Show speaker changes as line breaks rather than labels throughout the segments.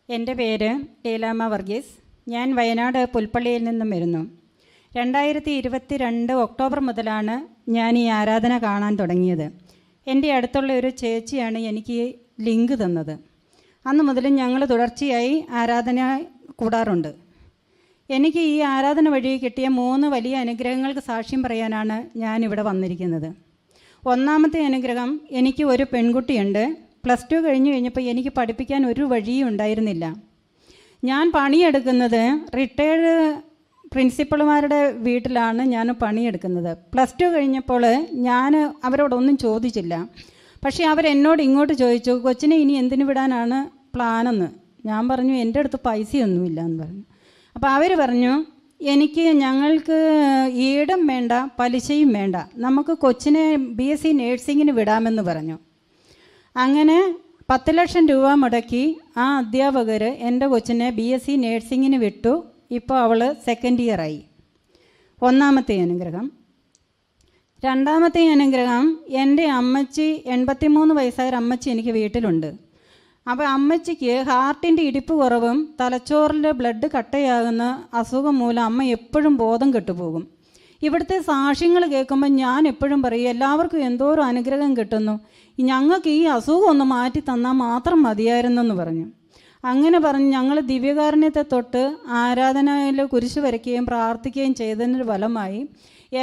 എൻ്റെ പേര് ലീലാമ്മ വർഗീസ്. ഞാൻ വയനാട് പുൽപ്പള്ളിയിൽ നിന്നും വരുന്നു. 2022 ഒക്ടോബർ മുതലാണ് ഞാൻ ഈ ആരാധന കാണാൻ തുടങ്ങിയത്. എൻ്റെ അടുത്തുള്ള ഒരു ചേച്ചിയാണ് എനിക്ക് ലിങ്ക് തന്നത്. അന്ന് മുതൽ ഞങ്ങൾ തുടർച്ചയായി ആരാധന കൂടാറുണ്ട്. എനിക്ക് ഈ ആരാധന വഴി കിട്ടിയ 3 വലിയ അനുഗ്രഹങ്ങൾക്ക് സാക്ഷ്യം പറയാനാണ് ഞാനിവിടെ വന്നിരിക്കുന്നത്. ഒന്നാമത്തെ അനുഗ്രഹം, എനിക്ക് ഒരു പെൺകുട്ടിയുണ്ട്. +2 കഴിഞ്ഞപ്പോൾ എനിക്ക് പഠിപ്പിക്കാൻ ഒരു വഴിയും ഉണ്ടായിരുന്നില്ല. ഞാൻ പണിയെടുക്കുന്നത് റിട്ടയർഡ് പ്രിൻസിപ്പൾമാരുടെ വീട്ടിലാണ് ഞാൻ പണിയെടുക്കുന്നത്. +2 കഴിഞ്ഞപ്പോൾ ഞാൻ അവരോടൊന്നും ചോദിച്ചില്ല. പക്ഷേ അവരെന്നോട് ഇങ്ങോട്ട് ചോദിച്ചു, കൊച്ചിനെ ഇനി എന്തിനു വിടാനാണ് പ്ലാനെന്ന്. ഞാൻ പറഞ്ഞു, എൻ്റെ അടുത്ത് പൈസയൊന്നുമില്ല എന്ന് പറഞ്ഞു. അപ്പോൾ അവർ പറഞ്ഞു, ഞങ്ങൾക്ക് ഈടും വേണ്ട പലിശയും വേണ്ട, നമുക്ക് കൊച്ചിനെ BSc നേഴ്സിങ്ങിന് വിടാമെന്ന് പറഞ്ഞു. അങ്ങനെ 10 ലക്ഷം രൂപ മുടക്കി ആ അധ്യാപകർ എൻ്റെ കൊച്ചിനെ BSc നേഴ്സിങ്ങിന് വിട്ടു. ഇപ്പോൾ അവൾ 2nd ഇയറായി. ഒന്നാമത്തെ അനുഗ്രഹം. രണ്ടാമത്തെ അനുഗ്രഹം, എൻ്റെ അമ്മച്ചി 83 വയസ്സായ അമ്മച്ചി എനിക്ക് വീട്ടിലുണ്ട്. അപ്പോൾ അമ്മച്ചിക്ക് ഹാർട്ടിൻ്റെ ഇടിപ്പ് കുറവും തലച്ചോറിൽ ബ്ലഡ് കട്ടയാകുന്ന അസുഖം മൂലം അമ്മ എപ്പോഴും ബോധം കെട്ടുപോകും. ഇവിടുത്തെ സാക്ഷ്യങ്ങൾ കേൾക്കുമ്പോൾ ഞാൻ എപ്പോഴും പറയും, എല്ലാവർക്കും എന്തോരം അനുഗ്രഹം കിട്ടുന്നു, ഞങ്ങൾക്ക് ഈ അസുഖം ഒന്ന് മാറ്റി തന്നാൽ മാത്രം മതിയായിരുന്നെന്ന് പറഞ്ഞു. അങ്ങനെ പറഞ്ഞ് ഞങ്ങൾ ദിവ്യകാരുണ്യത്തെ തൊട്ട് ആരാധനയിൽ കുരിശ് വരയ്ക്കുകയും പ്രാർത്ഥിക്കുകയും ചെയ്തതിൻ്റെ ഫലമായി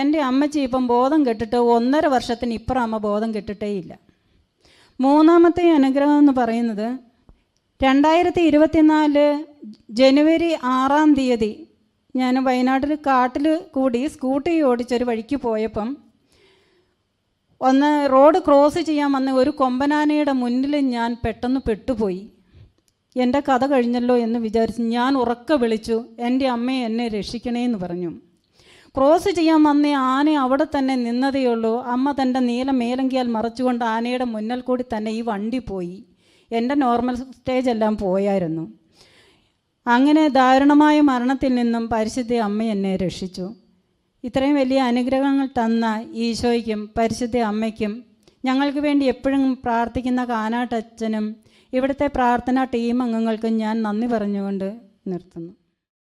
എൻ്റെ അമ്മച്ചി ഇപ്പം ബോധം കെട്ടിട്ട് 1.5 വർഷത്തിന് ഇപ്പുറം അമ്മ ബോധം കെട്ടിട്ടേയില്ല. മൂന്നാമത്തെ അനുഗ്രഹം എന്ന് പറയുന്നത്, 2024 ജനുവരി 6-ാം തീയതി ഞാൻ വയനാട്ടിൽ കാട്ടിൽ കൂടി സ്കൂട്ടി ഓടിച്ചൊരു വഴിക്ക് പോയപ്പം റോഡ് ക്രോസ് ചെയ്യാൻ വന്ന ഒരു കൊമ്പനാനയുടെ മുന്നിൽ ഞാൻ പെട്ടെന്ന് പെട്ടുപോയി. എൻ്റെ കഥ കഴിഞ്ഞല്ലോ എന്ന് വിചാരിച്ച് ഞാൻ ഉറക്കെ വിളിച്ചു, എൻ്റെ അമ്മയെ എന്നെ രക്ഷിക്കണേ എന്ന് പറഞ്ഞു. ക്രോസ് ചെയ്യാൻ വന്ന ആന അവിടെ തന്നെ നിന്നതേ ഉള്ളൂ. അമ്മ തൻ്റെ നീല മേലങ്കിയാൽ മറച്ചുകൊണ്ട് ആനയുടെ മുന്നിൽ കൂടി തന്നെ ഈ വണ്ടി പോയി. എൻ്റെ നോർമൽ സ്റ്റേജ് എല്ലാം പോയായിരുന്നു. അങ്ങനെ ദാരുണമായ മരണത്തിൽ നിന്നും പരിശുദ്ധ അമ്മ എന്നെ രക്ഷിച്ചു. ഇത്രയും വലിയ അനുഗ്രഹങ്ങൾ തന്ന ഈശോയ്ക്കും പരിശുദ്ധ അമ്മയ്ക്കും, ഞങ്ങൾക്ക് വേണ്ടി എപ്പോഴും പ്രാർത്ഥിക്കുന്ന കാനാട്ടച്ഛനും ഇവിടുത്തെ പ്രാർത്ഥനാ ടീം അംഗങ്ങൾക്കും ഞാൻ നന്ദി പറഞ്ഞുകൊണ്ട് നിർത്തുന്നു.